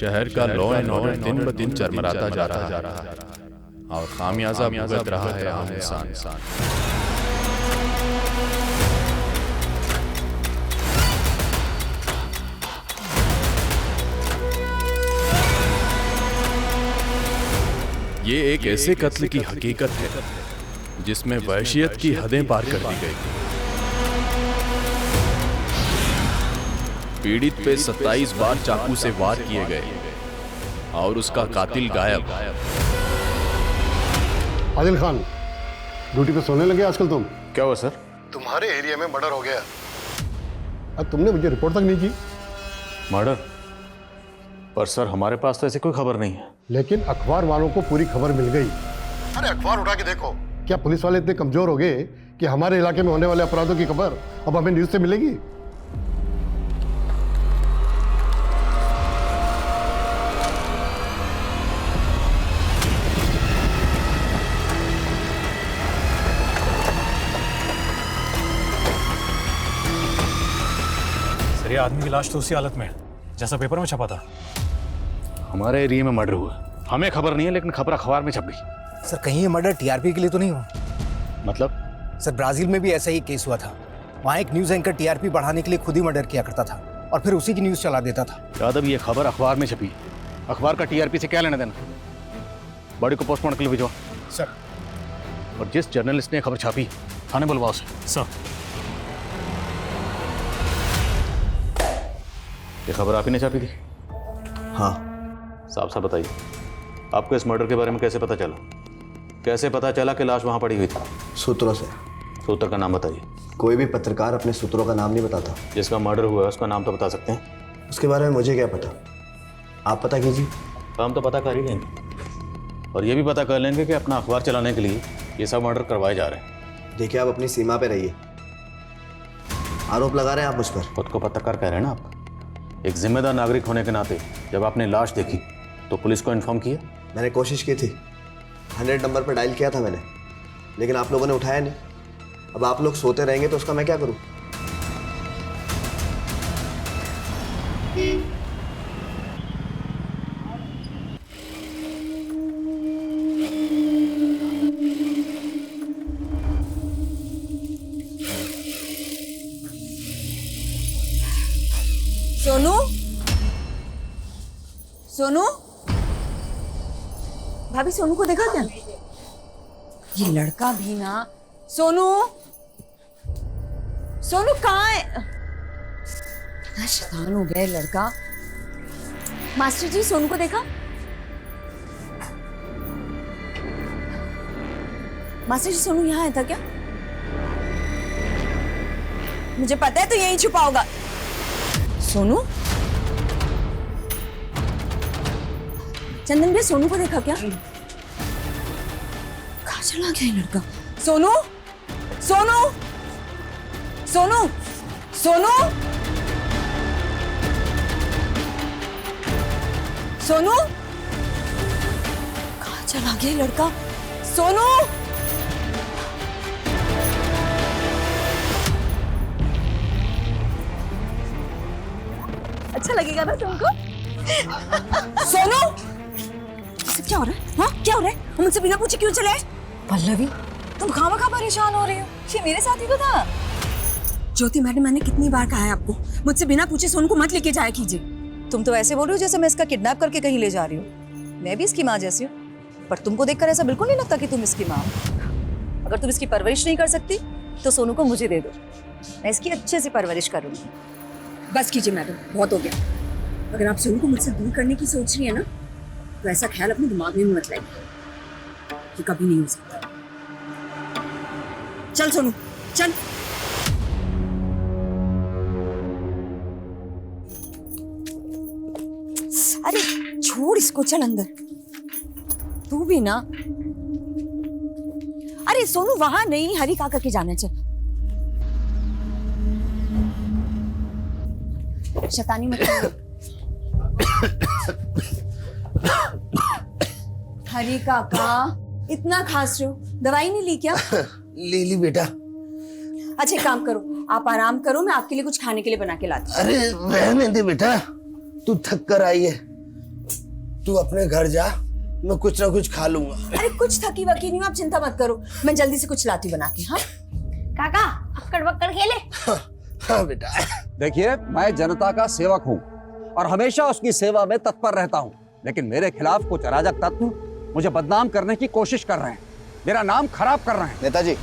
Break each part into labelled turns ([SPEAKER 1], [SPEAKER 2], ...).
[SPEAKER 1] शहर का law and order दिन ब दिन चरमराता जा रहा है और खामियाजा भुगत रहा है आम इंसान। ये एक ऐसे कत्ल की हकीकत है जिसमें वहशियत की हदें पार कर दी गई। पीड़ित पे 27 बार चाकू से वार किए गए और उसका कातिल गायब।
[SPEAKER 2] आदिल खान, ड्यूटी पे सोने लगे आजकल तुम?
[SPEAKER 1] क्या हुआ सर?
[SPEAKER 2] तुम्हारे एरिया में मर्डर हो गया। अब तुमने मुझे रिपोर्ट तक नहीं की।
[SPEAKER 3] मर्डर? पर सर हमारे पास तो ऐसी कोई खबर नहीं है।
[SPEAKER 2] लेकिन अखबार वालों को पूरी खबर मिल गई। अरे अखबार उठा के देखो, क्या पुलिस वाले इतने कमजोर हो गए कि हमारे इलाके में होने वाले अपराधों की खबर अब हमें न्यूज से मिलेगी?
[SPEAKER 4] ये आदमी की लाश तो उसी हालत में है जैसा पेपर में छपा था।
[SPEAKER 3] हमारे एरिया में मर्डर हुआ, हमें खबर नहीं है, लेकिन खबर अखबार में छप गई।
[SPEAKER 5] सर कहीं ये मर्डर टीआरपी के लिए तो नहीं हुआ?
[SPEAKER 3] मतलब?
[SPEAKER 5] सर ब्राजील में भी ऐसा ही केस हुआ था। वहाँ एक न्यूज एंकर टीआरपी बढ़ाने के लिए खुद ही मर्डर किया करता था और फिर उसी की न्यूज चला देता था।
[SPEAKER 3] यादव, ये खबर अखबार में छपी, अखबार का टीआरपी से क्या लेना देना? बॉडी को पोस्टमार्टम के लिए भिजवा
[SPEAKER 5] सर।
[SPEAKER 3] और जिस जर्नलिस्ट ने खबर छापी थाने बुलवाओ उसे।
[SPEAKER 4] सर
[SPEAKER 3] ये खबर आप ही ने छापी थी?
[SPEAKER 5] हाँ।
[SPEAKER 3] साफ साफ बताइए, आपको इस मर्डर के बारे में कैसे पता चला? कैसे पता चला कि लाश वहां पड़ी हुई थी?
[SPEAKER 6] सूत्रों से।
[SPEAKER 3] सूत्र का नाम बताइए।
[SPEAKER 6] कोई भी पत्रकार अपने सूत्रों का नाम नहीं बताता।
[SPEAKER 3] जिसका मर्डर हुआ है उसका नाम तो बता सकते हैं।
[SPEAKER 6] उसके बारे में मुझे क्या पता, आप पता कीजिए।
[SPEAKER 3] हम तो पता कर ही लेंगे और ये भी पता कर लेंगे कि अपना अखबार चलाने के लिए ये सब मर्डर करवाए जा रहे हैं।
[SPEAKER 6] देखिए, आप अपनी सीमा पे रहिए। आरोप लगा रहे हैं आप मुझ पर।
[SPEAKER 3] खुद को पत्रकार कह रहे हैं ना आप? एक जिम्मेदार नागरिक होने के नाते जब आपने लाश देखी तो पुलिस को इन्फॉर्म किया?
[SPEAKER 6] मैंने कोशिश की थी, 100 नंबर पर डायल किया था मैंने, लेकिन आप लोगों ने उठाया नहीं। अब आप लोग सोते रहेंगे तो उसका मैं क्या करूं?
[SPEAKER 7] सोनू, सोनू, भाभी सोनू को देखा क्या? ये लड़का भी ना। सोनू, सोनू कहाँ है? इतना शैतान हो गया लड़का। मास्टर जी, सोनू को देखा? मास्टर जी, सोनू यहाँ आया था क्या? मुझे पता है तो यहीं छुपा होगा। सोनू, चंदन भैया सोनू को देखा क्या? कहाँ चला गया ये लड़का? सोनू, सोनू, सोनू, सोनू, सोनू, कहाँ चला गया ये लड़का? सोनू, अच्छा लगेगा ना तुमको? सोनू, क्या हो रहा है? हाँ, क्या हो रहा है? मुझसे बिना पूछे क्यों चले? पल्लवी, तुम खामखा परेशान हो रही हो। ये मेरे साथ ही तो था। ज्योति मैडम, मैंने कितनी बार कहा है आपको, मुझसे बिना पूछे सोनू को मत लेके जाया कीजिए।
[SPEAKER 8] तुम तो ऐसे बोल रही हो जैसे मैं इसका किडनैप करके कहीं ले जा रही हूँ। मैं भी इसकी माँ जैसी हूँ, पर तुमको देखकर ऐसा बिल्कुल नहीं लगता कि तुम इसकी माँ हो। अगर तुम इसकी परवरिश नहीं कर सकती तो सोनू को मुझे दे दो, मैं इसकी अच्छे से परवरिश करूँगी।
[SPEAKER 7] बस कीजिए मैडम, बहुत हो गया। अगर आप सोनू को मुझसे दूर करने की सोच रही है ना, तो ऐसा ख्याल अपने दिमाग में मत लाइए, ये कभी नहीं हो सकता। चल सोनू, चल। अरे छोड़ इसको, चल अंदर। तू भी ना। अरे सोनू, वहां नहीं, हरी काका के जाना। चल, शैतानी मत करो। हरी काका, इतना खांस रहे हो, दवाई नहीं ली क्या?
[SPEAKER 9] ले ली बेटा।
[SPEAKER 7] अच्छा एक काम करो, आप आराम करो, मैं आपके लिए कुछ खाने के लिए बना के लाती हूँ।
[SPEAKER 9] अरे रहने दे बेटा, तू थक कर आई है, तू अपने घर जा, मैं कुछ ना कुछ खा लूंगा।
[SPEAKER 7] अरे कुछ थकी वकी नहीं हूँ, आप चिंता मत करो, मैं जल्दी से कुछ लाती बना के। हाँ
[SPEAKER 10] काका अक्कड़ बक्कड़ खेले।
[SPEAKER 9] हाँ बेटा।
[SPEAKER 11] देखिए, मैं जनता का सेवक हूँ और हमेशा उसकी सेवा में तत्पर रहता हूँ, लेकिन मेरे खिलाफ कुछ अराजक तत्व मुझे बदनाम करने की कोशिश कर रहे हैं, मेरा नाम खराब कर रहे हैं।
[SPEAKER 6] नेताजी,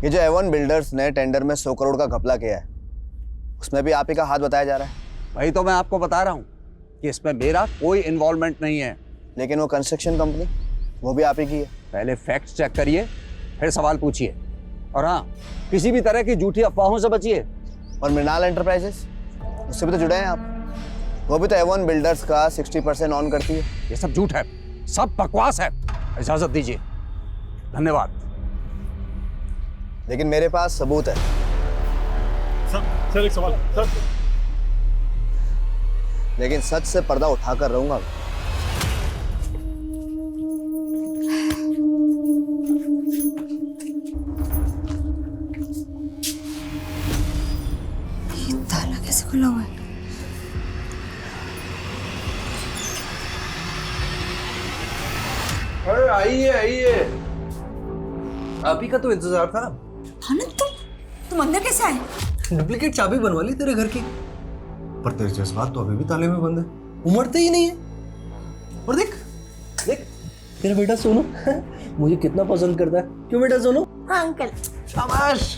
[SPEAKER 6] ये जो एवन बिल्डर्स ने टेंडर में 100 करोड़ का घपला किया है, उसमें भी आप ही का हाथ बताया जा रहा है।
[SPEAKER 11] वही तो मैं आपको बता रहा हूँ कि इसमें मेरा कोई इन्वॉल्वमेंट नहीं है।
[SPEAKER 6] लेकिन वो कंस्ट्रक्शन कंपनी, वो भी आप ही की है।
[SPEAKER 11] पहले फैक्ट्स चेक करिए, फिर सवाल पूछिए, और हाँ, किसी भी तरह की झूठी अफवाहों से बचिए।
[SPEAKER 6] और मृणाल एंटरप्राइजेस, उससे भी तो जुड़े हैं आप, वो भी तो एवन बिल्डर्स का 60% ऑन करती है।
[SPEAKER 11] ये सब झूठ है, सब बकवास है। इजाजत दीजिए। धन्यवाद।
[SPEAKER 6] लेकिन मेरे पास सबूत है।
[SPEAKER 4] सर एक सवाल सर।
[SPEAKER 6] लेकिन सच से पर्दा उठाकर रहूंगा।
[SPEAKER 7] ये ताला कैसे खुला हुआ है?
[SPEAKER 9] अरे आइए आइए, आप ही का तो इंतजार था।
[SPEAKER 7] आनंद तुम अंदर कैसे आए?
[SPEAKER 9] डुप्लीकेट चाबी बनवा ली तेरे घर की, पर तेरे जज्बात तो अभी भी ताले में बंद है, उमड़ते ही नहीं है। और देख देख तेरा बेटा सोनू मुझे कितना पसंद करता है। क्यों बेटा सोनू?
[SPEAKER 10] हाँ अंकल।
[SPEAKER 9] शाबाश।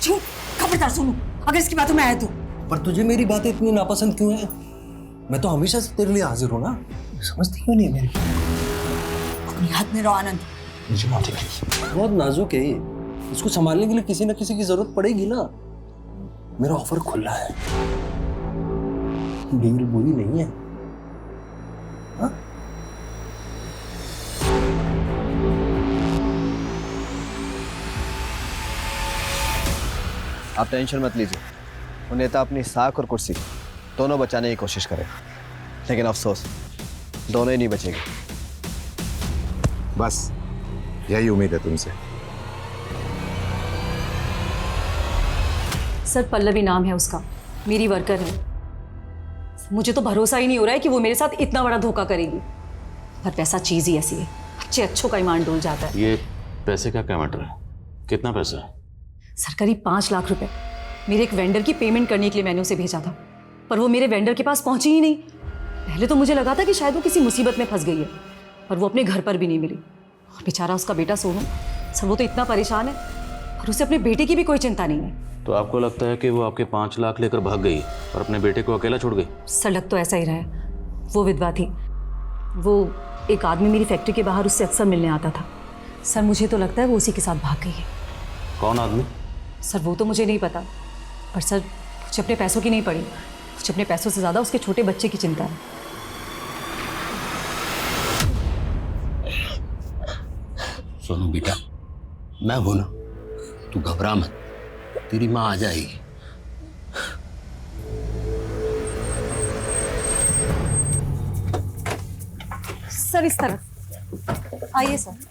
[SPEAKER 7] चुप, खबरदार सुनो, अगर इसकी बातों में आया तो।
[SPEAKER 9] पर तुझे मेरी बातें इतनी नापसंद क्यों है? मैं तो हमेशा से तेरे लिए हाजिर हूँ ना, समझती क्यों नहीं मेरी?
[SPEAKER 7] अपनी हाथ में रहो आनंद।
[SPEAKER 9] मुझे माफी चाहिए। बहुत नाजुक है ये, इसको संभालने के लिए किसी न किसी की जरूरत पड़ेगी ना। मेरा ऑफर खुला है, डील बुरी नहीं है। हाँ?
[SPEAKER 6] आप टेंशन मत लीजिए, वो नेता अपनी साख और कुर्सी दोनों बचाने की कोशिश करेगा, लेकिन अफसोस दोनों ही नहीं बचेगी।
[SPEAKER 12] बस यही उम्मीद है तुमसे।
[SPEAKER 8] सर पल्लवी नाम है उसका, मेरी वर्कर है। मुझे तो भरोसा ही नहीं हो रहा है कि वो मेरे साथ इतना बड़ा धोखा करेगी, पर पैसा चीज ही ऐसी है, अच्छों का ईमान डोल जाता है।
[SPEAKER 3] ये पैसे का क्या मैटर है? कितना पैसा है?
[SPEAKER 8] सर करीब 5 लाख रुपए मेरे एक वेंडर की पेमेंट करने के लिए मैंने उसे भेजा था, पर वो मेरे वेंडर के पास पहुंची ही नहीं। पहले तो मुझे लगा था कि शायद वो किसी मुसीबत में फंस गई है, पर वो अपने घर पर भी नहीं मिली। बेचारा उसका बेटा सोनू, सर वो तो इतना परेशान है, और उसे अपने बेटे की भी कोई चिंता नहीं है।
[SPEAKER 3] तो आपको लगता है कि वो आपके 5 लाख लेकर भाग गई और अपने बेटे को अकेला छोड़ गई?
[SPEAKER 8] सर लग तो ऐसा ही रहा है। वो विधवा थी, वो एक आदमी मेरी फैक्ट्री के बाहर उससे अक्सर मिलने आता था। सर मुझे तो लगता है वो उसी के साथ भाग गई है।
[SPEAKER 3] कौन आदमी?
[SPEAKER 8] सर वो तो मुझे नहीं पता, पर सर मुझे अपने पैसों की नहीं पड़ी, मुझे अपने पैसों से ज़्यादा उसके छोटे बच्चे की चिंता है।
[SPEAKER 9] सोनू बेटा, मैं हूं ना, तू घबरा मत, तेरी माँ आ जाएगी।
[SPEAKER 8] सर इस तरफ आइए सर।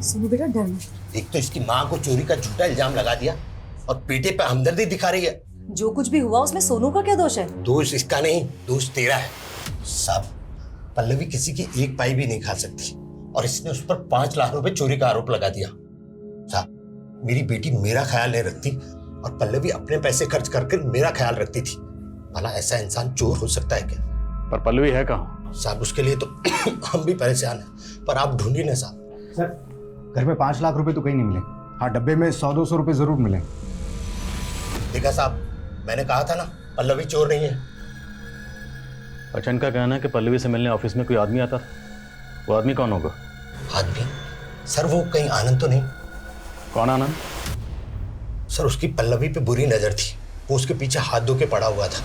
[SPEAKER 8] सोनू बेटा डर मत।
[SPEAKER 9] एक तो इसकी माँ को चोरी का झूठा इल्जाम लगा दिया और बेटे पे हमदर्दी दिखा रही है।
[SPEAKER 8] जो कुछ भी हुआ उसमें सोनू का क्या दोष है?
[SPEAKER 9] दोष इसका नहीं, दोष तेरा है। साहब, पल्लवी किसी की एक पाई भी नहीं खा सकती और इसने उस पर 5 लाख रुपए चोरी का आरोप लगा दिया। साहब, मेरी बेटी मेरा ख्याल नहीं रखती और पल्लवी अपने पैसे खर्च करके मेरा ख्याल रखती थी। भला ऐसा इंसान चोर हो सकता है क्या?
[SPEAKER 3] पर पल्लवी है कहाँ?
[SPEAKER 9] साहब उसके लिए तो हम भी परेशान हैं, पर आप ढूंढिए ना साहब।
[SPEAKER 5] सर घर में 5 लाख रुपए तो कहीं नहीं मिले। हाँ, डब्बे में 100-200 रुपए जरूर मिले।
[SPEAKER 9] देखा साहब, मैंने कहा था ना पल्लवी चोर नहीं है।
[SPEAKER 3] अच्छा, इनका कहना है कि पल्लवी से मिलने ऑफिस में कोई आदमी आता था। वो आदमी कौन होगा?
[SPEAKER 9] आदमी? सर वो कहीं आनंद तो नहीं?
[SPEAKER 3] कौन आनंद?
[SPEAKER 9] सर उसकी पल्लवी पे बुरी नजर थी, वो उसके पीछे हाथ धो के पड़ा हुआ था।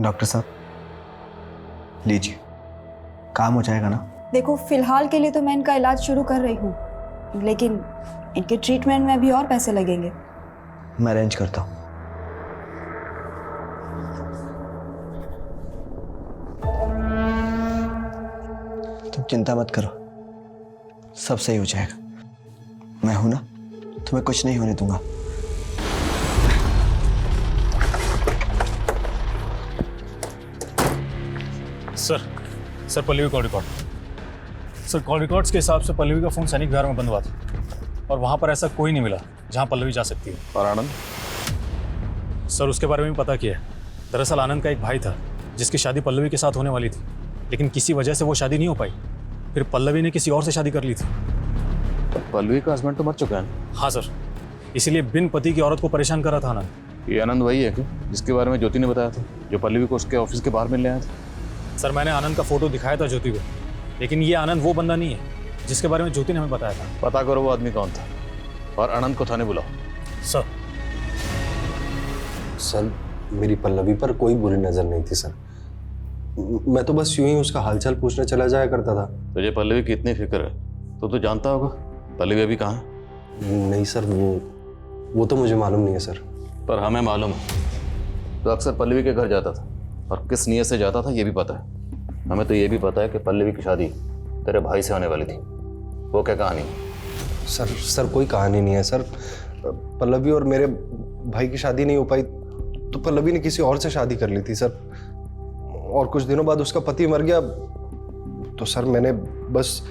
[SPEAKER 6] डॉक्टर साहब लीजिए, काम हो जाएगा ना?
[SPEAKER 8] देखो, फिलहाल के लिए तो मैं इनका इलाज शुरू कर रही हूँ, लेकिन इनके ट्रीटमेंट में अभी और पैसे लगेंगे।
[SPEAKER 6] मैं अरेंज करता हूँ। तुम चिंता मत करो, सब सही हो जाएगा। मैं हूं ना, तुम्हें कुछ नहीं होने दूंगा।
[SPEAKER 4] Sir Pallavi call record. Sir call records के हिसाब से पल्लवी का फोन सैनिक विहार में बंद हुआ था और वहां पर ऐसा कोई नहीं मिला जहां पल्लवी जा सकती है।
[SPEAKER 3] और आनंद?
[SPEAKER 4] सर उसके बारे में भी पता किया है। दरअसल आनंद का एक भाई था जिसकी शादी पल्लवी के साथ होने वाली थी, लेकिन किसी वजह से वो शादी नहीं हो पाई। फिर पल्लवी ने किसी और से शादी कर ली थी।
[SPEAKER 3] पल्लवी का हस्बैंड तो मर चुका है।
[SPEAKER 4] हाँ सर, इसीलिए बिन पति की औरत को परेशान कर रहा था आनंद।
[SPEAKER 3] ये आनंद वही है क्या जिसके बारे में ज्योति ने बताया था, जो पल्लवी को उसके ऑफिस के बाहर मिलने आया था?
[SPEAKER 4] सर मैंने आनंद का फोटो दिखाया था ज्योति को, लेकिन ये आनंद वो बंदा नहीं है जिसके बारे में ज्योति ने हमें बताया था।
[SPEAKER 3] पता करो वो आदमी कौन था और आनंद को थाने बुलाओ।
[SPEAKER 13] सर मेरी पल्लवी पर कोई बुरी नजर नहीं थी सर, मैं तो बस यूं ही उसका हालचाल पूछने चला जाया करता था।
[SPEAKER 3] तुझे पल्लवी की इतनी फिक्र है तो तू जानता होगा पल्लवी अभी कहाँ है?
[SPEAKER 13] नहीं सर, वो तो मुझे मालूम नहीं है सर।
[SPEAKER 3] पर हमें मालूम है, तो अक्सर पल्लवी के घर जाता था और किस नियत से जाता था ये भी पता है हमें। तो ये भी पता है कि पल्लवी की शादी तेरे भाई से होने वाली थी। वो क्या कहानी?
[SPEAKER 13] सर कोई कहानी नहीं है सर। पल्लवी और मेरे भाई की शादी नहीं हो पाई तो पल्लवी ने किसी और से शादी कर ली थी सर, और कुछ दिनों बाद उसका पति मर गया तो सर मैंने बस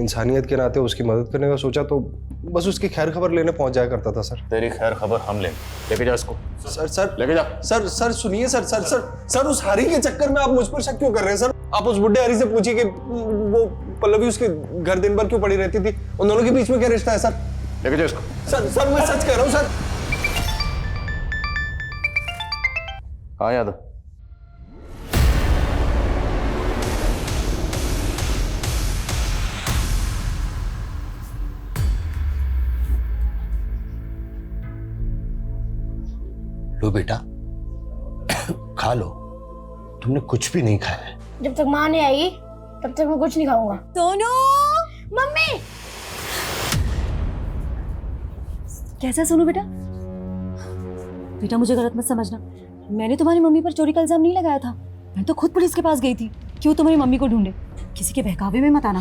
[SPEAKER 13] इंसानियत के नाते उसकी मदद करने का सोचा, तो बस उसकी खैर खबर लेने पहुंच जाया करता था सर।
[SPEAKER 3] तेरी खैर खबर हम लेके जा इसको।
[SPEAKER 13] सर
[SPEAKER 3] लेके जा।
[SPEAKER 13] सर सुनिए सर उस हरी के चक्कर में आप मुझ पर शक क्यों कर रहे हैं सर? आप उस बुढ़े हरी से पूछिए कि वो पल्लवी उसके घर दिन भर क्यों पड़ी रहती थी, उन दोनों के बीच में क्या रिश्ता है सर?
[SPEAKER 3] लेके जा इसको।
[SPEAKER 13] सर मैं सच कह रहा हूँ सर।
[SPEAKER 3] हाँ यादव,
[SPEAKER 9] लो बेटा खा लो, तुमने कुछ भी नहीं खाया है।
[SPEAKER 10] जब तक माँ नहीं आएगी तब तक मैं कुछ नहीं खाऊंगा।
[SPEAKER 7] सोनू,
[SPEAKER 10] मम्मी
[SPEAKER 8] कैसा सोनू बेटा? बेटा मुझे गलत मत समझना, मैंने तुम्हारी मम्मी पर चोरी का इल्जाम नहीं लगाया था। मैं तो खुद पुलिस के पास गई थी कि वो तुम्हारी मम्मी को ढूंढे। किसी के बहकावे में मत आना।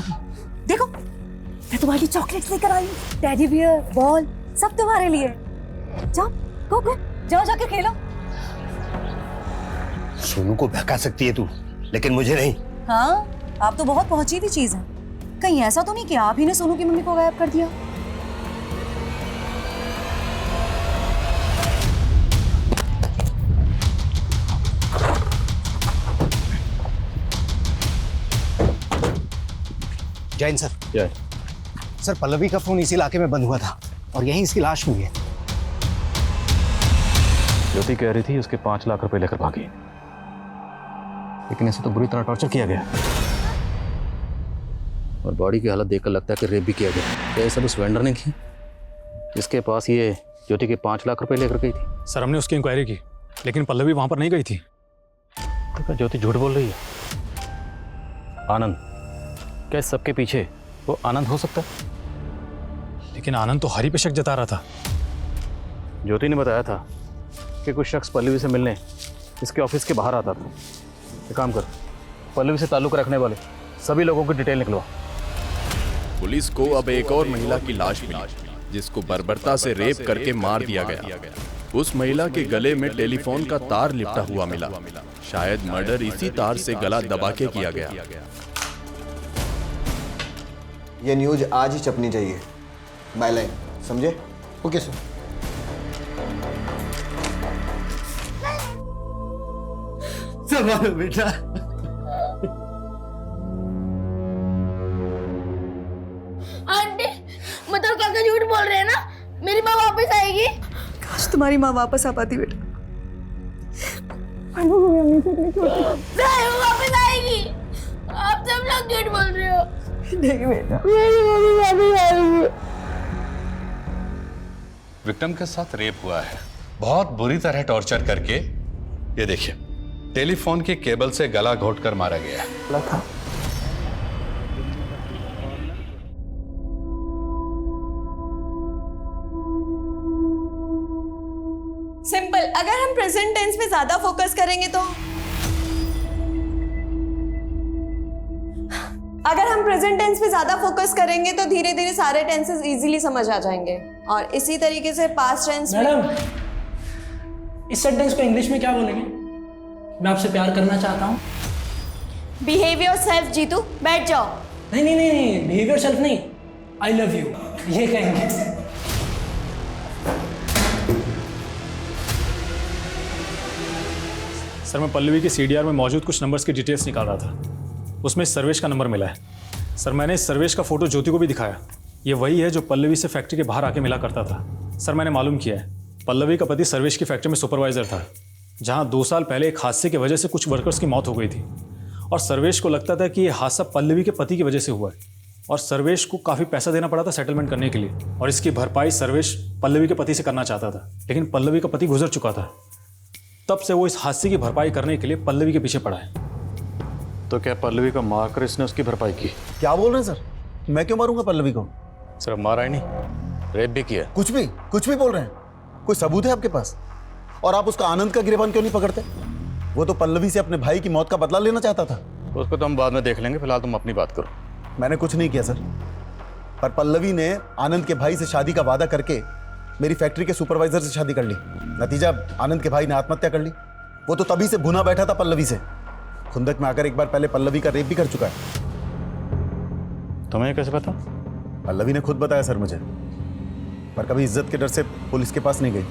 [SPEAKER 8] देखो मैं तुम्हारे लिए चॉकलेट्स लेकर आई हूँ, टेडी बियर, बॉल, सब तुम्हारे लिए। जाओ गो जाओ जाके खेलो।
[SPEAKER 9] सोनू को बहका सकती है तू, लेकिन मुझे नहीं।
[SPEAKER 8] हाँ, आप तो बहुत पहुंची हुई चीज है। कहीं ऐसा तो नहीं कि आप ही ने सोनू की मम्मी को गायब कर दिया?
[SPEAKER 5] जैन सर।
[SPEAKER 3] जय
[SPEAKER 5] सर पल्लवी का फोन इसी इलाके में बंद हुआ था और यहीं इसकी लाश मिली है।
[SPEAKER 3] ज्योति कह रही थी उसके 5 लाख रुपए लेकर भागी, लेकिन इसे तो बुरी तरह टॉर्चर किया गया और बॉडी की हालत देखकर लगता है कि रेप भी किया गया। क्या ये सब उस वेंडर ने की जिसके पास ये ज्योति के 5 लाख रुपए लेकर गई थी?
[SPEAKER 4] सर हमने उसकी इंक्वायरी की, लेकिन पल्लवी वहां पर नहीं गई थी।
[SPEAKER 3] तो क्या ज्योति झूठ बोल रही है? आनंद, क्या इस सबके पीछे वो आनंद हो सकता है?
[SPEAKER 4] लेकिन आनंद तो हरी पे शक जता रहा था।
[SPEAKER 3] ज्योति ने बताया था कि कुछ शख्स पल्लवी से मिलने इसके ऑफिस के बाहर आता था। एक काम कर, पल्लवी से ताल्लुक रखने वाले सभी लोगों की डिटेल निकलवा।
[SPEAKER 1] पुलिस को अब एक और महिला की लाश मिली जिसको बर्बरता से रेप करके मार दिया गया। उस महिला के गले में टेलीफोन का तार लिपटा हुआ मिला। शायद मर्डर इसी तार से गला दबा के किया गया।
[SPEAKER 6] ये न्यूज आज ही छपनी चाहिए, बायलाइन, समझे?
[SPEAKER 2] Okay sir.
[SPEAKER 9] संभालो बेटा।
[SPEAKER 10] आंटी मतलब काका झूठ बोल रहे हैं ना, मेरी माँ वापस
[SPEAKER 8] काश तुम्हारी माँ वापस आ पाती बेटा।
[SPEAKER 10] नहीं, वो वापस आएगी। आप सब लोग झूठ बोल रहे हो।
[SPEAKER 8] नहीं बेटा,
[SPEAKER 10] मेरी मम्मी वापस आएगी।
[SPEAKER 12] विक्रम के साथ रेप हुआ है, बहुत बुरी तरह टॉर्चर करके। ये देखिए, टेलीफोन के केबल से गला घोटकर मारा गया है।
[SPEAKER 14] सिंपल। अगर हम प्रेजेंट टेंस पे ज्यादा फोकस करेंगे तो धीरे धीरे सारे टेंसेस इजीली समझ आ जाएंगे। और इसी तरीके से पास्ट टेंस में।
[SPEAKER 15] मैडम, इस सेंटेंस को इंग्लिश में क्या बोलेंगे? मैं आपसे प्यार करना चाहता हूँ।
[SPEAKER 14] बिहेव योरसेल्फ जीतू, बैठ जाओ।
[SPEAKER 15] नहीं नहीं नहीं, बिहेव योरसेल्फ नहीं, आई लव यू, ये कहेंगे।
[SPEAKER 4] सर, मैं पल्लवी के सीडीआर में मौजूद कुछ नंबर्स की डिटेल्स निकाल रहा था। उसमें सर्वेश का नंबर मिला है। सर, मैंने इस सर्वेश का फोटो ज्योति को भी दिखाया। ये वही है जो पल्लवी से फैक्ट्री के बाहर आके मिला करता था। सर, मैंने मालूम किया है, पल्लवी का पति सर्वेश की फैक्ट्री में सुपरवाइजर था, जहां 2 साल पहले एक हादसे की वजह से कुछ वर्कर्स की मौत हो गई थी। और सर्वेश को लगता था कि यह हादसा पल्लवी के पति की वजह से हुआ है, और सर्वेश को काफ़ी पैसा देना पड़ा था सेटलमेंट करने के लिए, और इसकी भरपाई सर्वेश पल्लवी के पति से करना चाहता था। लेकिन पल्लवी का पति गुजर चुका था। तब से वो इस हादसे की भरपाई करने के लिए पल्लवी के पीछे पड़ा है।
[SPEAKER 3] तो क्या पल्लवी को मारकर इसने उसकी भरपाई की?
[SPEAKER 16] क्या बोल रहे हैं सर? मैं क्यों मारूंगा पल्लवी को?
[SPEAKER 3] सिर्फ मारा ही नहीं, रेप भी किया।
[SPEAKER 16] कुछ भी बोल रहे हैं। कोई सबूत है आपके पास? और आप उसका आनंद का गिरबान क्यों नहीं पकड़ते? वो तो पल्लवी से अपने भाई की मौत का बदला लेना चाहता था।
[SPEAKER 3] उसको तो हम बाद में देख लेंगे, फिलहाल तुम अपनी बात करो।
[SPEAKER 16] मैंने कुछ नहीं किया सर, पर पल्लवी ने आनंद के भाई से शादी का वादा करके मेरी फैक्ट्री के सुपरवाइजर से शादी कर ली। नतीजा, आनंद के भाई ने आत्महत्या कर ली। वो तो तभी से भुना बैठा था पल्लवी से। खुंदक में आकर एक बार पहले पल्लवी का रेप भी कर चुका है।
[SPEAKER 3] तुम्हें कैसे पता?
[SPEAKER 16] पल्लवी ने खुद बताया सर मुझे, पर कभी इज्जत के डर से पुलिस के पास नहीं गई।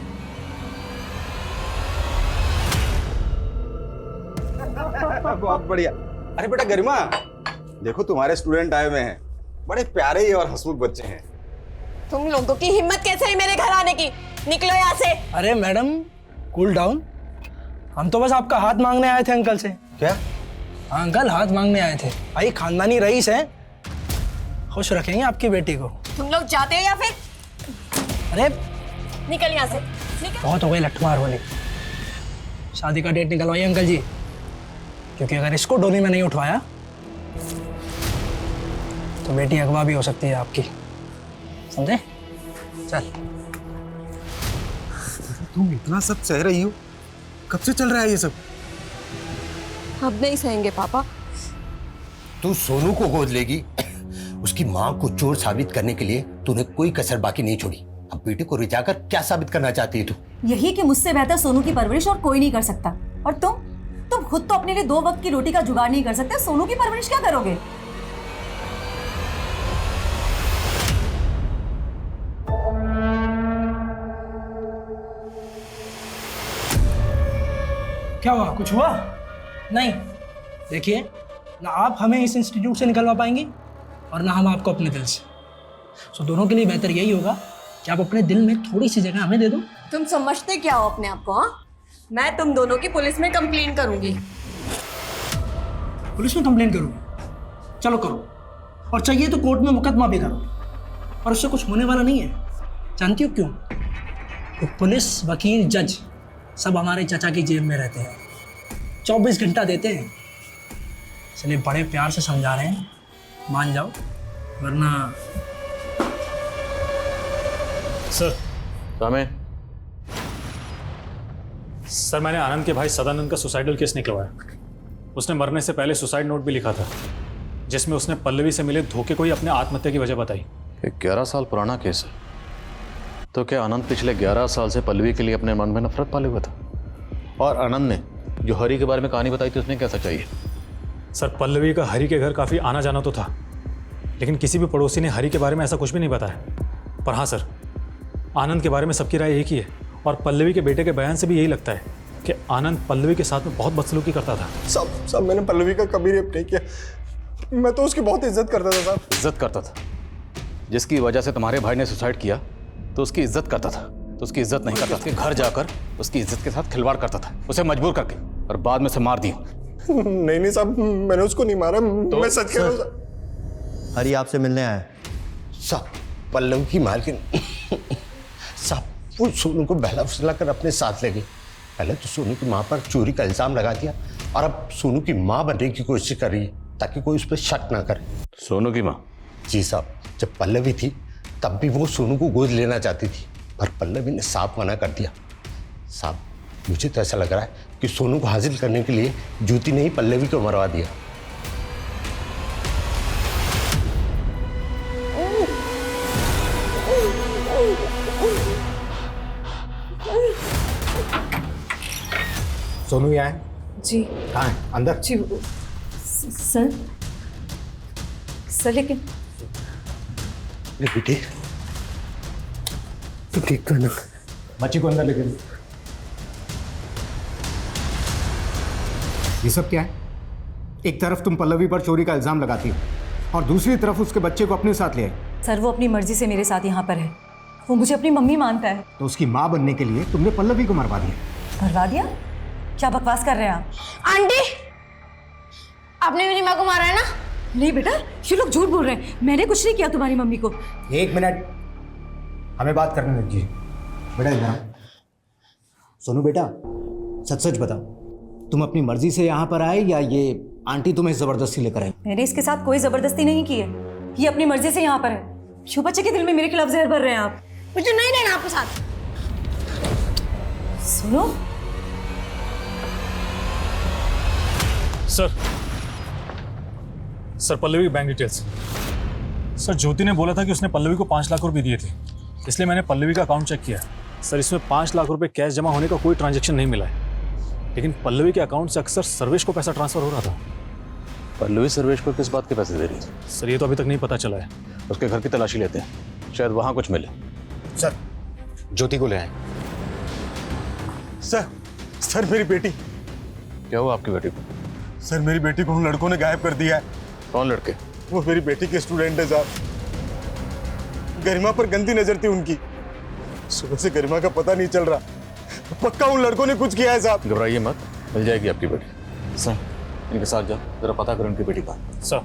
[SPEAKER 13] बहुत बढ़िया। अरे बेटा गरिमा, देखो तुम्हारे स्टूडेंट आए हुए हैं, बड़े प्यारे ही और हंसमुख बच्चे हैं।
[SPEAKER 14] तुम लोगों की हिम्मत कैसे है मेरे घर आने की? निकलो यहाँ से।
[SPEAKER 15] अरे मैडम, कूल डाउन। हम तो बस आपका हाथ मांगने आए थे अंकल से।
[SPEAKER 13] क्या?
[SPEAKER 15] हाँ अंकल, हाथ मांगने आए थे। भाई खानदानी रईस है, खुश रखेंगे आपकी बेटी को।
[SPEAKER 14] तुम लोग जाते हो या फिर?
[SPEAKER 15] अरे
[SPEAKER 14] निकल यहाँ से, निकल।
[SPEAKER 15] बहुत हो गई लठमार होली। शादी का डेट निकलवाइए अंकल जी, क्योंकि अगर इसको डोली में नहीं उठवाया तो बेटी अगवा भी हो सकती है आपकी, समझे? चल।
[SPEAKER 13] तुम इतना सब सह रही हो, कब से चल रहा है ये सब?
[SPEAKER 14] अब नहीं सहेंगे पापा।
[SPEAKER 9] तू सोनू को गोद लेगी, उसकी माँ को चोर साबित करने के लिए तूने कोई कसर बाकी नहीं छोड़ी। अब बेटे को रिझाकर क्या साबित करना चाहती है तू?
[SPEAKER 7] यही कि मुझसे बेहतर सोनू की परवरिश और कोई नहीं कर सकता। और तुम खुद तो अपने लिए 2 वक्त की रोटी का जुगाड़ नहीं कर सकते, सोनू की परवरिश क्या करोगे?
[SPEAKER 15] क्या हुआ? कुछ हुआ? नहीं। देखिए, ना आप हमें इस इंस्टीट्यूट से निकलवा पाएंगी और ना हम आपको अपने दिल से। सो दोनों के लिए बेहतर यही होगा कि आप अपने दिल में थोड़ी सी जगह हमें दे दो।
[SPEAKER 14] तुम समझते क्या हो अपने आप को? हाँ, मैं तुम दोनों की पुलिस में कंप्लेंट करूंगी।
[SPEAKER 15] पुलिस में कंप्लेंट करूंगी? चलो करो, और चाहिए तो कोर्ट में मुकदमा भी करो, और उससे कुछ होने वाला नहीं है। जानती हो क्यों? तो पुलिस, वकील, जज सब हमारे चाचा की जेब में रहते हैं, 24 घंटा देते हैं। इसलिए बड़े प्यार से समझा रहे हैं, मान जाओ, वरना।
[SPEAKER 4] सर।
[SPEAKER 3] रामें।
[SPEAKER 4] सर, मैंने आनंद के भाई सदानंद का सुसाइडल केस निकलवाया। उसने मरने से पहले सुसाइड नोट भी लिखा था, जिसमें उसने पल्लवी से मिले धोखे को ही अपने आत्महत्या की वजह बताई।
[SPEAKER 3] 11 साल पुराना केस है। तो क्या आनंद पिछले 11 साल से पल्लवी के लिए अपने मन में नफरत पाले हुआ था? और आनंद ने जो हरी के बारे में कहानी बताई थी, उसने क्या सच्चाई है?
[SPEAKER 4] सर, पल्लवी का हरी के घर काफ़ी आना जाना तो था, लेकिन किसी भी पड़ोसी ने हरी के बारे में ऐसा कुछ भी नहीं बताया। पर हाँ सर, आनंद के बारे में सबकी राय एक ही है, और पल्लवी के बेटे के बयान से भी यही लगता है कि आनंद पल्लवी के साथ में बहुत बदसलूकी करता था।
[SPEAKER 13] सब मैंने पल्लवी का कभी रेप नहीं किया। मैं तो उसकी बहुत इज्जत करता था साहब।
[SPEAKER 3] इज्जत करता था? जिसकी वजह से तुम्हारे भाई ने सुसाइड किया तो उसकी इज्जत करता था, तो उसकी इज्जत नहीं करता, उसके घर जाकर उसकी इज्जत के साथ खिलवाड़ करता था, उसे मजबूर करके, और बाद में से मार दिया।
[SPEAKER 6] नहीं साहब, मैंने उसको नहीं मारा, मैं सच कह रहा हूँ।
[SPEAKER 9] हरी आपसे मिलने आया है। साहब पल्लव की मालकिन साहब वो सोनू को बहला फुसला कर अपने साथ ले गई। पहले तो सोनू की माँ पर चोरी का इल्जाम लगा दिया और अब सोनू की माँ बनने की कोशिश कर रही है ताकि कोई उस पर शक ना करे।
[SPEAKER 3] सोनू की माँ?
[SPEAKER 9] जी साहब, जब पल्लवी थी तब भी वो सोनू को गोद लेना चाहती थी, पर पल्लवी ने साफ मना कर दिया। साहब मुझे तो ऐसा लग रहा है कि सोनू को हासिल करने के लिए ज्योति ने ही पल्लवी को मरवा दिया। सोनू यहाँ है?
[SPEAKER 7] जी।
[SPEAKER 9] कहाँ है? अंदर?
[SPEAKER 7] जी सर। सर लेकिन
[SPEAKER 9] बेटे तू ठीक तो ना?
[SPEAKER 5] बच्ची को अंदर लेके ये सब क्या है? एक तरफ तुम पल्लवी पर चोरी का इल्जाम लगाती हो और दूसरी तरफ उसके बच्चे को अपने साथ ले आई।
[SPEAKER 8] सर वो अपनी मर्जी से मेरे साथ यहाँ पर है, वो मुझे अपनी मम्मी मानता है।
[SPEAKER 5] तो उसकी माँ बनने के लिए तुमने पल्लवी को मरवा दिया।
[SPEAKER 8] मरवा दिया? क्या बकवास कर रहे हैं आप?
[SPEAKER 10] आंटी, आपने मेरी माँ को मारा है ना?
[SPEAKER 8] नहीं बेटा, ये लोग झूठ बोल रहे हैं, मैंने कुछ नहीं किया तुम्हारी मम्मी को।
[SPEAKER 5] एक मिनट, हमें बात करने दीजिए। बेटा इधर आओ। सोनू बेटा सच सच बताओ, तुम अपनी मर्जी से यहाँ पर आए या ये आंटी तुम्हें जबरदस्ती लेकर आई?
[SPEAKER 8] मैंने इसके साथ कोई जबरदस्ती नहीं की है, ये अपनी मर्जी से यहाँ पर है। क्यों बच्चे के दिल में मेरे खिलाफ जहर भर रहे हैं आप?
[SPEAKER 10] मुझे नहीं रहना आपके साथ।
[SPEAKER 8] सुनो
[SPEAKER 4] सर पल्लवी की बैंक डिटेल्स। सर ज्योति ने बोला था कि उसने पल्लवी को 5 लाख रुपए दिए थे, इसलिए मैंने पल्लवी का अकाउंट चेक किया। सर इसमें 5 लाख रुपए कैश जमा होने का कोई ट्रांजैक्शन नहीं मिला है, लेकिन पल्लवी के अकाउंट से अक्सर सर्वेश को पैसा ट्रांसफर हो रहा था।
[SPEAKER 3] पल्लवी सर्वेश को किस बात के पैसे दे रही थी?
[SPEAKER 4] सर ये तो अभी तक नहीं पता चला है।
[SPEAKER 3] उसके घर की तलाशी लेते हैं, शायद वहां कुछ मिले।
[SPEAKER 6] सर ज्योति को ले आए। सर मेरी बेटी।
[SPEAKER 3] क्या हुआ आपकी बेटी को?
[SPEAKER 6] सर मेरी बेटी को उन लड़कों ने गायब कर दिया है।
[SPEAKER 3] कौन लड़के?
[SPEAKER 6] वो मेरी बेटी के स्टूडेंट है साहब। गरिमा पर गंदी नजर थी उनकी, सुबह से गरिमा का पता नहीं चल रहा। पक्का उन लड़कों ने कुछ किया है साहब।
[SPEAKER 3] घबराइए मत, मिल जाएगी आपकी बेटी। सर इनके साथ जाओ, जरा पता करो इनकी बेटी का।
[SPEAKER 4] सर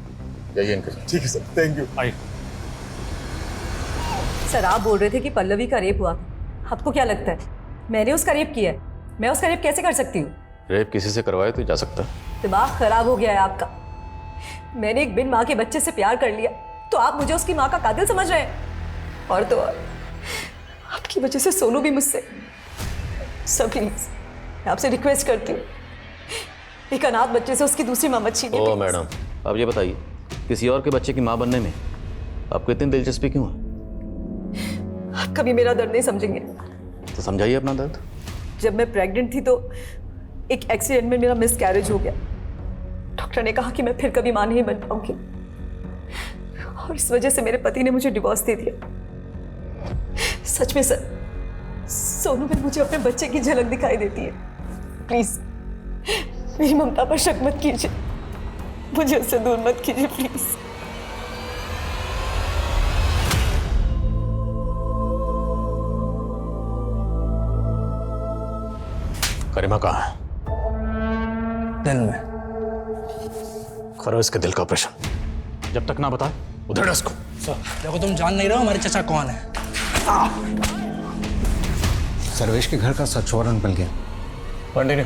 [SPEAKER 3] जाइए इनके साथ।
[SPEAKER 6] ठीक है सर, थैंक यू।
[SPEAKER 4] आइए।
[SPEAKER 8] सर आप बोल रहे थे कि पल्लवी का रेप हुआ, आपको क्या लगता है मैंने उसका रेप किया है? मैं उसका रेप कैसे कर सकती हूँ?
[SPEAKER 3] रेप किसी से करवाए तो जा सकता है।
[SPEAKER 8] दिमाग खराब हो गया है आपका। मैंने एक बिन माँ के बच्चे से प्यार कर लिया तो आप मुझे उसकी माँ का कातिल समझ रहे हैं? और तो और आपकी वजह से सोनू भी मुझसे। सब प्लीज मैं आपसे रिक्वेस्ट करती हूँ, एक अनाथ बच्चे से उसकी दूसरी माँ मत छीनिए।
[SPEAKER 3] ओ मैडम, आप ये बताइए किसी और के बच्चे की माँ बनने में आपको इतनी दिलचस्पी क्यों है?
[SPEAKER 8] आप कभी मेरा दर्द नहीं समझेंगे।
[SPEAKER 3] तो समझाइए अपना दर्द।
[SPEAKER 8] जब मैं प्रेग्नेंट थी तो एक एक्सीडेंट में मेरा मिसकैरेज हो गया। डॉक्टर ने कहा कि मैं फिर कभी मां नहीं बन पाऊंगी और इस वजह से मेरे पति ने मुझे डिवोर्स दे दिया। सच में सर, सोनू में मुझे अपने बच्चे की झलक दिखाई देती है। प्लीज मेरी ममता पर शक मत कीजिए, मुझे उससे दूर मत कीजिए प्लीज।
[SPEAKER 3] गरिमा कहाँ है?
[SPEAKER 5] दिल में।
[SPEAKER 3] करो इसके दिल का ऑपरेशन, जब तक ना बताए उधर इसको।
[SPEAKER 15] सर देखो, तुम जान नहीं रहे हो हमारे चाचा कौन है।
[SPEAKER 5] सर्वेश के घर का सर्च वारंट मिल गया।
[SPEAKER 3] कंटिन्यू।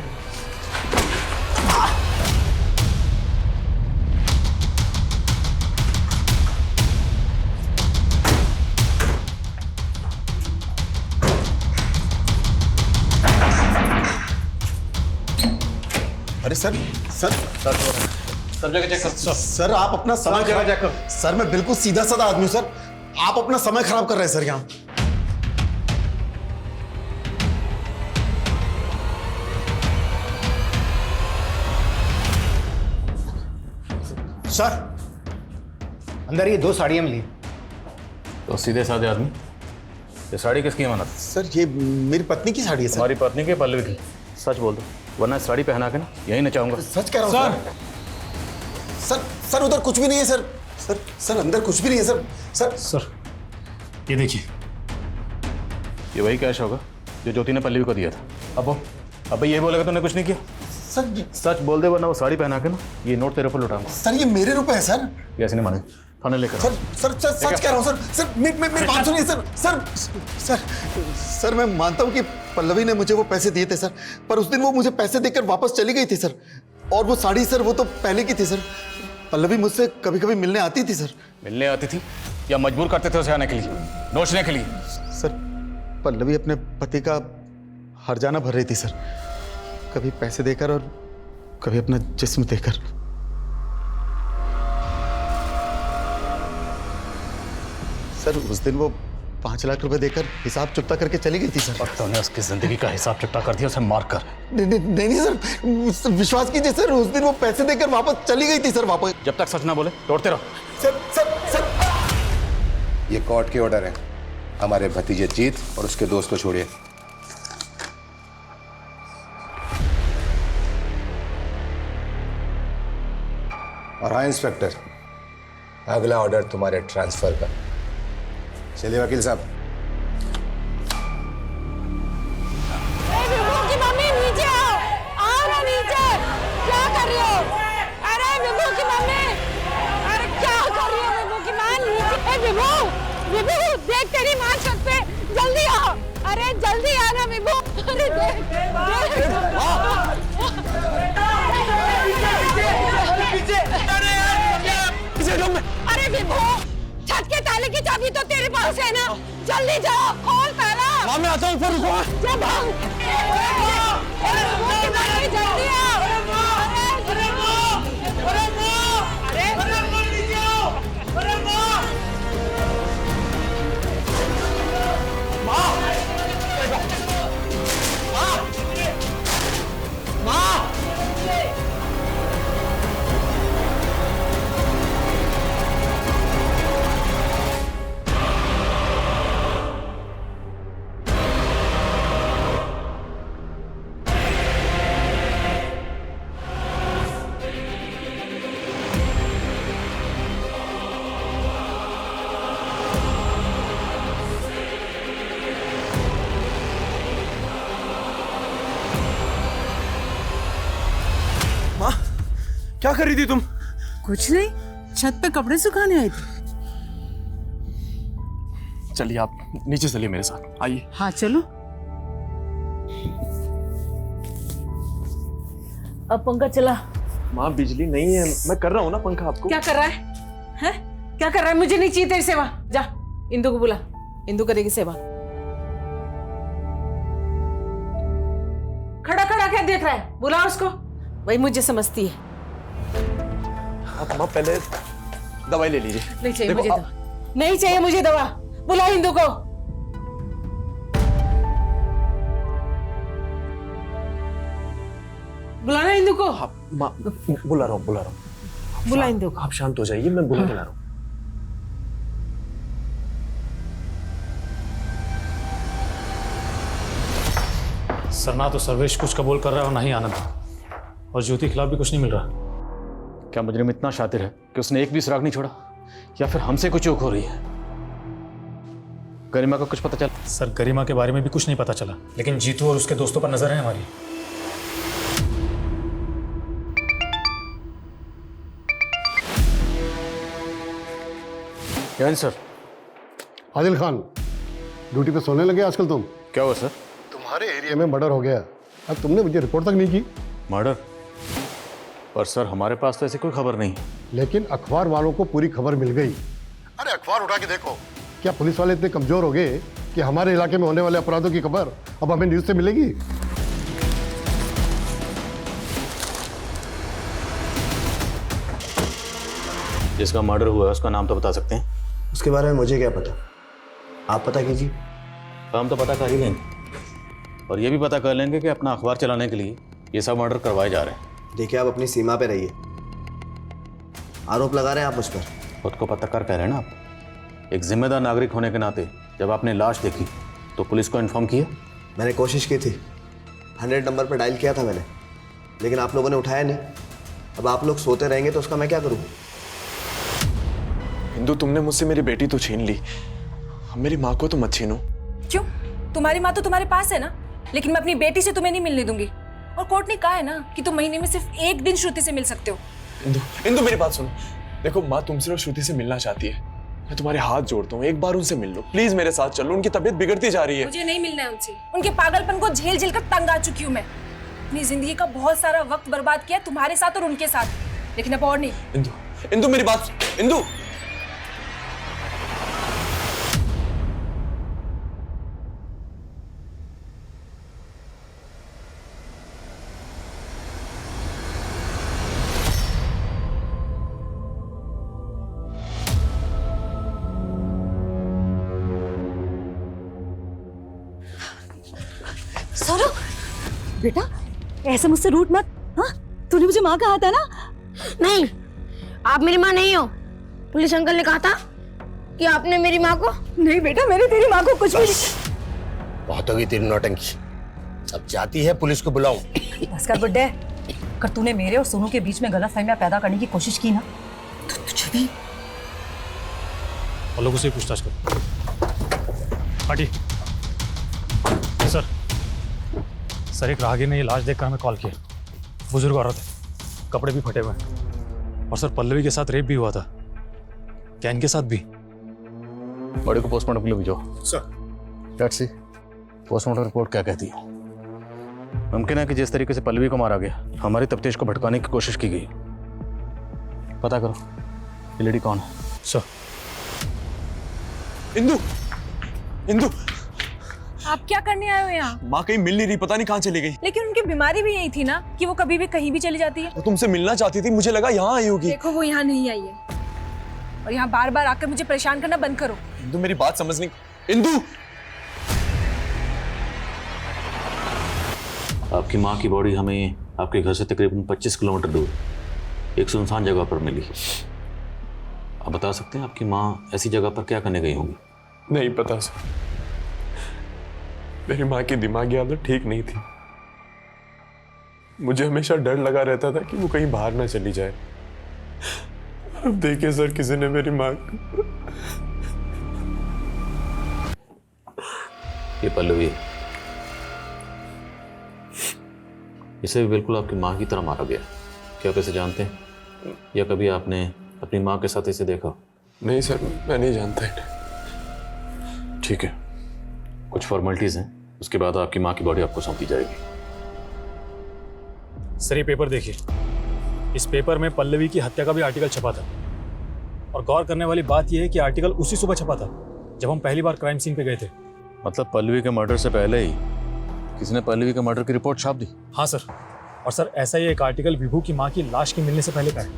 [SPEAKER 16] अरे सर
[SPEAKER 3] जगह चेक कर।
[SPEAKER 16] सर आप अपना समय खराब। सर मैं बिल्कुल सीधा साधा आदमी हूं सर, आप अपना समय खराब कर रहे हैं सर यहाँ।
[SPEAKER 5] सर अंदर ये 2 साड़ियां मिली।
[SPEAKER 3] तो सीधे साधे आदमी, ये साड़ी किसकी अमानत?
[SPEAKER 16] सर ये मेरी पत्नी की साड़ी है सर।
[SPEAKER 3] हमारी पत्नी की, पल्लवी की। सच बोल दो वरना साड़ी पहना के ना यही नचाऊंगा।
[SPEAKER 16] सच कह रहा हूँ सर। सर उधर कुछ भी नहीं है सर। सर अंदर कुछ भी नहीं है सर।
[SPEAKER 4] सर ये देखिए,
[SPEAKER 3] ये वही कैश होगा जो ज्योति ने पल्लवी को दिया था। अब ये बोलेगा तूने कुछ नहीं किया।
[SPEAKER 16] सर
[SPEAKER 3] सच बोल दे वरना वो साड़ी पहना के ना ये नोट तेरे ऊपर लुटाऊंगा।
[SPEAKER 16] सर ये मेरे रुपए हैं सर।
[SPEAKER 3] ये ऐसे नहीं माने, थाने लेकर
[SPEAKER 16] सर सर सर सच कह रहा हूँ सर। सर मेरी बात सुनिए सर। सर सर सर मैं मानता हूँ कि पल्लवी ने मुझे वो पैसे दिए थे सर, पर उस दिन वो मुझे पैसे देकर वापस चली गई थी सर। और वो साड़ी सर वो तो पहले की थी सर। पल्लवी मुझसे कभी कभी मिलने आती थी सर।
[SPEAKER 3] मिलने आती थी या मजबूर करते थे उसे आने के लिए, नोचने के लिए?
[SPEAKER 16] सर पल्लवी अपने पति का हर्जाना भर रही थी सर, कभी पैसे देकर और कभी अपना जिस्म देकर। सर उस दिन वो 5 लाख रुपए देकर हिसाब चुकता करके चली गई थी सर।
[SPEAKER 3] और तूने उसकी जिंदगी का हिसाब चुकता कर दिया, उसे मार कर।
[SPEAKER 16] नहीं सर, विश्वास कीजिए सर, उस दिन वो पैसे देकर वापस चली गई थी सर। वापस
[SPEAKER 3] जब तक सच ना बोले तोड़ते रहो।
[SPEAKER 16] सर सर सर
[SPEAKER 17] ये कोर्ट के ऑर्डर है। हमारे भतीजे जीत और उसके दोस्त को छोड़िए। और हाँ इंस्पेक्टर, अगला ऑर्डर तुम्हारे ट्रांसफर का। चलिए वकील साहब।
[SPEAKER 10] विभू की मम्मी नीचे आओ ना नीचे। क्या कर रही हो? अरे विभू की मम्मी, अरे क्या कर रही हो? विभू की माँ नीचे। विभू देख तेरी माँ छत पे, जल्दी आओ। अरे जल्दी आना विभू। अरे अरे विभू, छत के ताले की चाबी तो तेरे पास है ना, जल्दी जाओ खोल ताला।
[SPEAKER 4] मैं आता हूँ, ऊपर रुको।
[SPEAKER 10] जब हम जल्दी आओ।
[SPEAKER 13] क्या कर रही थी तुम?
[SPEAKER 18] कुछ नहीं, छत पे कपड़े सुखाने आई थी।
[SPEAKER 13] चलिए आप नीचे चलिए मेरे साथ, आइए।
[SPEAKER 18] हाँ चलो।
[SPEAKER 15] अब पंखा चला।
[SPEAKER 13] माँ बिजली नहीं है, मैं कर रहा हूँ ना पंखा। आपको
[SPEAKER 15] क्या कर रहा है? हैं? क्या कर रहा है? मुझे नहीं चाहिए तेरी सेवा। जा इंदु को बुला, इंदु करेगी सेवा। खड़ा खड़ा क्या देख रहा है? बुला उसको, वही मुझे समझती है।
[SPEAKER 13] आप माँ पहले दवाई ले लीजिए।
[SPEAKER 15] नहीं चाहिए मुझे दवा, नहीं चाहिए मुझे दवा। बुला इंदु को। बुलाना इंदु को।
[SPEAKER 13] माँ बुला रहा हूँ
[SPEAKER 15] बुला इंदु को।
[SPEAKER 13] आप शांत हो जाइए, मैं बुला रहा हूँ।
[SPEAKER 4] सर ना तो सर्वेश कुछ कबूल कर रहा है और ना ही आनंद, और ज्योति के खिलाफ भी कुछ नहीं मिल रहा।
[SPEAKER 3] क्या मुजरिम इतना शातिर है कि उसने एक भी सुराग नहीं छोड़ा, या फिर हमसे कुछ चूक हो रही है? गरिमा का कुछ पता चला?
[SPEAKER 4] सर गरिमा के बारे में भी कुछ नहीं पता चला, लेकिन जीतू और उसके दोस्तों पर नजर है हमारी।
[SPEAKER 3] क्या सर?
[SPEAKER 2] आदिल खान, ड्यूटी पे सोने लगे आजकल तुम?
[SPEAKER 3] क्या हुआ सर?
[SPEAKER 2] तुम्हारे एरिया में मर्डर हो गया, अब तुमने मुझे रिपोर्ट तक नहीं की।
[SPEAKER 3] मर्डर? पर सर हमारे पास तो ऐसी कोई खबर नहीं।
[SPEAKER 2] लेकिन अखबार वालों को पूरी खबर मिल गई। अरे अखबार उठा के देखो, क्या पुलिस वाले इतने कमजोर हो गए कि हमारे इलाके में होने वाले अपराधों की खबर अब हमें न्यूज से मिलेगी?
[SPEAKER 3] जिसका मर्डर हुआ है उसका नाम तो बता सकते हैं?
[SPEAKER 6] उसके बारे में मुझे क्या पता, आप पता कीजिए।
[SPEAKER 3] हम तो पता कर ही लेंगे, और ये भी पता कर लेंगे कि अपना अखबार चलाने के लिए ये सब मर्डर करवाए जा रहे हैं।
[SPEAKER 6] देखिए आप अपनी सीमा पे रहिए, आरोप लगा रहे हैं आप मुझ पर।
[SPEAKER 3] खुद को पता कर कह रहे हैं ना आप। एक जिम्मेदार नागरिक होने के नाते जब आपने लाश देखी तो पुलिस को इन्फॉर्म किया?
[SPEAKER 6] मैंने कोशिश की थी, 100 नंबर पर डायल किया था मैंने, लेकिन आप लोगों ने उठाया नहीं। अब आप लोग सोते रहेंगे तो उसका मैं क्या करूँ?
[SPEAKER 13] इंदु, तुमने मुझसे मेरी बेटी तो छीन ली, अब मेरी माँ को तो मत छीनो।
[SPEAKER 7] क्यों? तुम्हारी माँ तो तुम्हारे पास है ना, लेकिन मैं अपनी बेटी से तुम्हें नहीं मिलने दूंगी। और कोर्ट ने कहा है ना कि तुम महीने में सिर्फ 1 दिन श्रुति से मिल सकते हो।
[SPEAKER 19] इंदु मेरी बात सुनो। देखो माँ तुमसे और श्रुति से मिलना चाहती है, मैं तुम्हारे हाथ जोड़ता हूँ, एक बार उनसे मिल लो प्लीज, मेरे साथ चलो, उनकी तबीयत बिगड़ती जा रही है।
[SPEAKER 7] मुझे नहीं मिलना है उनसे, उनके पागलपन को झेल झेल कर तंग आ चुकी हूँ मैं। अपनी जिंदगी का बहुत सारा वक्त बर्बाद किया तुम्हारे साथ और उनके साथ, लेकिन अब और नहीं।
[SPEAKER 19] इंदु मेरी बात, इंदु
[SPEAKER 8] सोनू बेटा ऐसे मुझसे रूठ मत। हाँ तूने मुझे माँ कहा था ना।
[SPEAKER 10] नहीं, आप मेरी माँ नहीं हो। पुलिस अंकल ने कहा था कि आपने मेरी माँ को।
[SPEAKER 8] नहीं बेटा, मैंने तेरी माँ को कुछ भी।
[SPEAKER 9] बहुत होगी तेरी नौटंकी, अब जाती है पुलिस को बुलाऊं।
[SPEAKER 8] बस कर बुड्ढे, अगर तूने मेरे और सोनू के बीच में गलतफहमियां पैदा करने की कोशिश की ना तो तुझे भी।
[SPEAKER 4] और लोगों से पूछताछ करो। हटी। सर एक राहगीर ने ये लाश देखकर हमें कॉल किया। बुजुर्ग औरत है, कपड़े भी फटे हुए हैं, और सर पल्लवी के साथ रेप भी हुआ था। क्या इनके साथ भी?
[SPEAKER 3] बॉडी को पोस्टमार्टम के लिए भेजो।
[SPEAKER 19] Sir
[SPEAKER 3] let's see postmortem report क्या कहती है। मुमकिन है कि जिस तरीके से पल्लवी को मारा गया, हमारी तफ्तीश को भटकाने की कोशिश की गई। पता करो ये लेडी कौन है।
[SPEAKER 4] सर
[SPEAKER 19] इंदु, इंदु
[SPEAKER 7] आप क्या करने आए हो यहाँ?
[SPEAKER 19] माँ कहीं मिल नहीं रही, पता नहीं कहाँ चली गई।
[SPEAKER 7] लेकिन उनकी बीमारी भी यही थी ना कि वो कभी भी कहीं भी चली जाती है।
[SPEAKER 19] वो तुमसे मिलना चाहती थी, मुझे लगा यहाँ आई होगी।
[SPEAKER 7] देखो वो यहाँ नहीं आई है, और यहाँ बार बार आकर मुझे परेशान करना बंद करो।
[SPEAKER 19] इंदु मेरी बात समझ नहीं। इंदु
[SPEAKER 3] आपकी माँ की बॉडी हमें आपके घर से तकरीबन 25 किलोमीटर दूर एक सुनसान जगह पर मिली। आप बता सकते हैं आपकी माँ ऐसी जगह पर क्या करने गई होंगी?
[SPEAKER 19] नहीं पता सर, मेरी माँ की दिमागी हालत ठीक नहीं थी। मुझे हमेशा डर लगा रहता था कि वो कहीं बाहर ना चली जाए। अब देखिए सर, किसी ने मेरी माँ
[SPEAKER 3] ये पल्लवी है, इसे भी बिल्कुल आपकी माँ की तरह मारा गया। क्या आप इसे जानते हैं या कभी आपने अपनी माँ के साथ इसे देखा?
[SPEAKER 19] नहीं सर, मैं नहीं जानता इन्हें।
[SPEAKER 3] ठीक है, कुछ फॉर्मेलिटीज हैं, उसके बाद आपकी माँ की बॉडी आपको सौंपी जाएगी।
[SPEAKER 4] सर ये पेपर देखिए, इस पेपर में पल्लवी की हत्या का भी आर्टिकल छपा था। और गौर करने वाली बात यह है कि आर्टिकल उसी सुबह छपा था जब हम पहली बार क्राइम सीन पे गए थे।
[SPEAKER 3] मतलब पल्लवी के मर्डर से पहले ही किसी ने पल्लवी के मर्डर की रिपोर्ट छाप दी?
[SPEAKER 4] हाँ सर, और सर ऐसा ही एक आर्टिकल विभू की माँ की लाश के मिलने से पहले का है।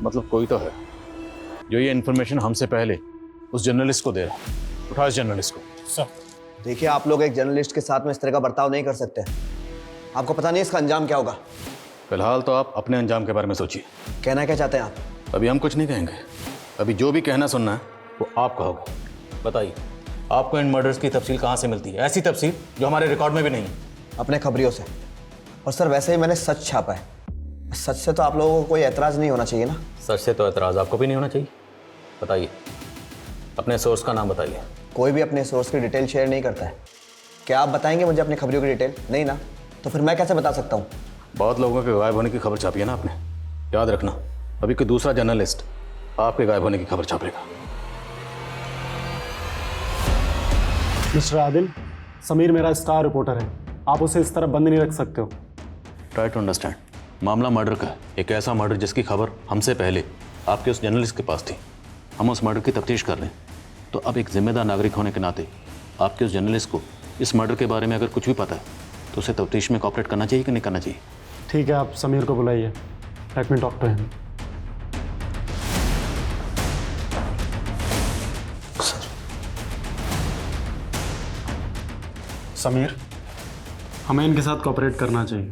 [SPEAKER 3] मतलब कोई तो है जो ये इन्फॉर्मेशन हमसे पहले उस जर्नलिस्ट को दे रहा है। उठा इस जर्नलिस्ट को।
[SPEAKER 4] सर
[SPEAKER 6] देखिए, आप लोग एक जर्नलिस्ट के साथ में इस तरह का बर्ताव नहीं कर सकते। आपको पता नहीं इसका अंजाम क्या होगा।
[SPEAKER 3] फिलहाल तो आप अपने अंजाम के बारे में सोचिए।
[SPEAKER 6] कहना क्या चाहते हैं आप?
[SPEAKER 3] अभी हम कुछ नहीं कहेंगे, अभी जो भी कहना सुनना है वो आप कहोगे। बताइए, आपको इन मर्डर्स की तफसील कहाँ से मिलती है? ऐसी तफसील जो हमारे रिकॉर्ड में भी नहीं है।
[SPEAKER 6] अपने खबरियों से। और सर वैसे ही मैंने सच छापा है। सच से तो आप लोगों को कोई एतराज़ नहीं होना चाहिए ना?
[SPEAKER 3] सच से तो एतराज़ आपको भी नहीं होना चाहिए। बताइए, अपने सोर्स का नाम बताइए।
[SPEAKER 6] कोई भी अपने सोर्स की डिटेल शेयर नहीं करता है। क्या आप बताएंगे मुझे अपनी खबरों की डिटेल? नहीं ना, तो फिर मैं कैसे बता सकता हूँ?
[SPEAKER 3] बहुत लोगों के गायब होने की खबर छापी है ना आपने, याद रखना अभी कोई दूसरा जर्नलिस्ट आपके गायब होने की खबर छापेगा।
[SPEAKER 20] मिस्टर आदिल, समीर मेरा स्टार रिपोर्टर है, आप उसे इस तरह बंद नहीं रख सकते हो।
[SPEAKER 3] ट्राई टू अंडरस्टैंड, मामला मर्डर का है, एक ऐसा मर्डर जिसकी खबर हमसे पहले आपके उस जर्नलिस्ट के पास थी। हम उस मर्डर की तफ्तीश कर रहे हैं, तो अब एक जिम्मेदार नागरिक होने के नाते आपके उस जर्नलिस्ट को इस मर्डर के बारे में अगर कुछ भी पता है तो उसे तफ्तीश में कॉपरेट करना चाहिए कि नहीं करना चाहिए?
[SPEAKER 20] ठीक है, आप समीर को बुलाइए। Let me talk to him. Sameer, हमें इनके साथ कॉपरेट करना चाहिए।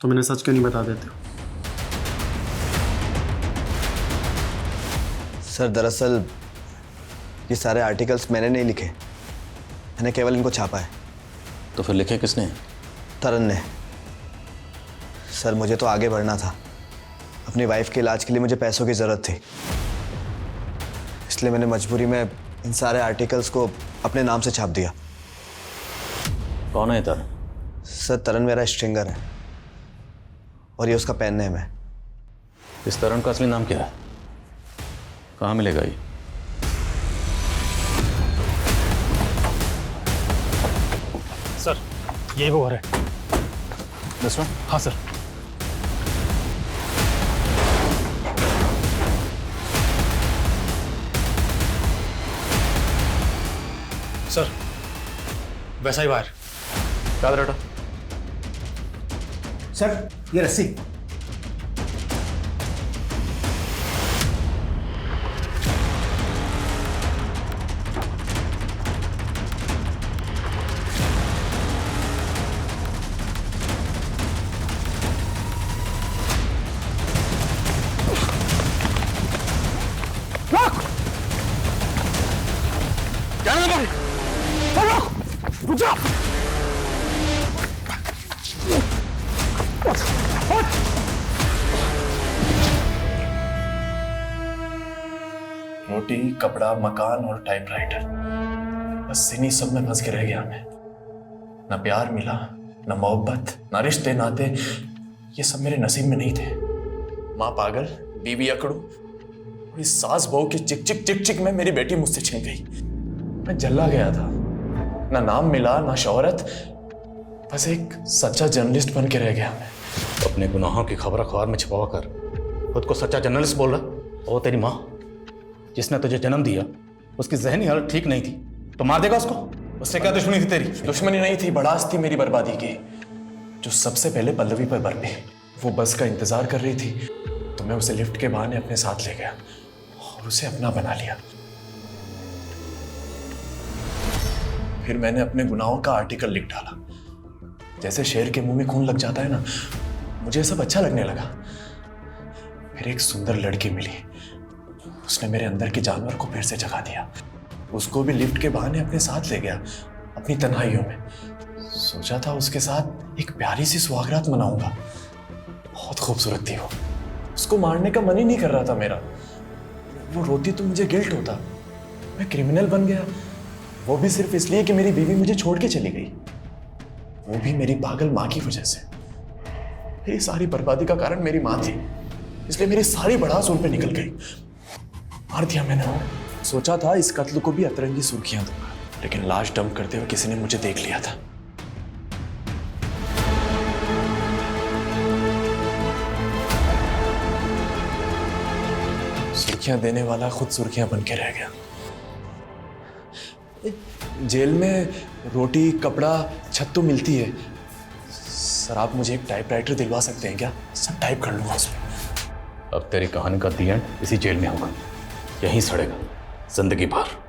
[SPEAKER 20] तुम इन्हें सच क्यों नहीं बता देते?
[SPEAKER 6] सर दरअसल ये सारे आर्टिकल्स मैंने नहीं लिखे, मैंने केवल इनको छापा है।
[SPEAKER 3] तो फिर लिखे किसने?
[SPEAKER 6] तरन ने। सर मुझे तो आगे बढ़ना था, अपनी वाइफ के इलाज के लिए मुझे पैसों की ज़रूरत थी, इसलिए मैंने मजबूरी में इन सारे आर्टिकल्स को अपने नाम से छाप दिया।
[SPEAKER 3] कौन है तरन?
[SPEAKER 6] सर तरन मेरा स्ट्रिंगर है और ये उसका पेन नेम है।
[SPEAKER 3] इस तरन का असली नाम क्या है? कहाँ मिलेगा ये?
[SPEAKER 4] सर यही वो घर है।
[SPEAKER 3] This one?
[SPEAKER 4] हाँ सर। सर वैसा ही बाहर।
[SPEAKER 3] याद रटा।
[SPEAKER 5] सर ये रस्सी।
[SPEAKER 19] रोटी, कपड़ा, मकान और टाइपराइटर, बस इन्हीं सब में फंस के रह गया मैं। ना प्यार मिला, ना मोहब्बत, ना रिश्ते नाते, ये सब मेरे नसीब में नहीं थे। माँ पागल, बीवी अकड़ू और इस सास बहू की चिक चिक चिक चिक में मेरी बेटी मुझसे छिन गई। मैं जला गया था, ना नाम मिला ना शोहरत, बस एक सच्चा जर्नलिस्ट बन के रह गया मैं।
[SPEAKER 3] अपने गुनाहों की खबर अखबार में छुपा कर खुद को सच्चा जर्नलिस्ट बोल रहा। और तेरी माँ जिसने तुझे जन्म दिया उसकी जहनी हालत ठीक नहीं थी, तो मार देगा उसको? उससे क्या दुश्मनी थी तेरी?
[SPEAKER 19] दुश्मनी नहीं थी, बड़ास थी मेरी बर्बादी की, जो सबसे पहले पल्लवी पर बरपी। वो बस का इंतजार कर रही थी तो मैं उसे लिफ्ट के बहाने अपने साथ ले गया और उसे अपना बना लिया। फिर मैंने अपने गुनाहों का आर्टिकल लिख डाला। जैसे शेर के मुंह में खून लग जाता है ना, मुझे सब अच्छा लगने लगा। फिर एक सुंदर लड़की मिली, उसने मेरे अंदर के जानवर को फिर से जगा दिया। उसको भी लिफ्ट के बहाने अपने साथ ले गया अपनी तन्हाइयों में। सोचा था उसके साथ एक प्यारी सी सुहागरात मनाऊंगा। बहुत खूबसूरत थी वो, उसको मारने का मन ही नहीं कर रहा था मेरा। वो रोती तो मुझे गिल्ट होता, मैं क्रिमिनल बन गया, वो भी सिर्फ इसलिए कि मेरी बीवी मुझे छोड़ के चली गई, वो भी मेरी पागल माँ की वजह से। मेरी सारी बर्बादी का कारण मेरी माँ थी, इसलिए मेरी सारी भड़ास उन पे निकल गई। मार दिया मैंने वो। सोचा था इस कत्ल को भी अतरंगी सुर्खियां दूंगा, लेकिन लाश डंप करते हुए किसी ने मुझे देख लिया था। सुर्खियां देने वाला खुद सुर्खियां बन के रह गया। जेल में रोटी, कपड़ा, छत तो मिलती है। सर आप मुझे एक टाइपराइटर दिलवा सकते हैं क्या? सब टाइप कर लूंगा उसमें।
[SPEAKER 3] अब तेरी कहानी का दी एंड इसी जेल में होगा, यहीं सड़ेगा जिंदगी भर।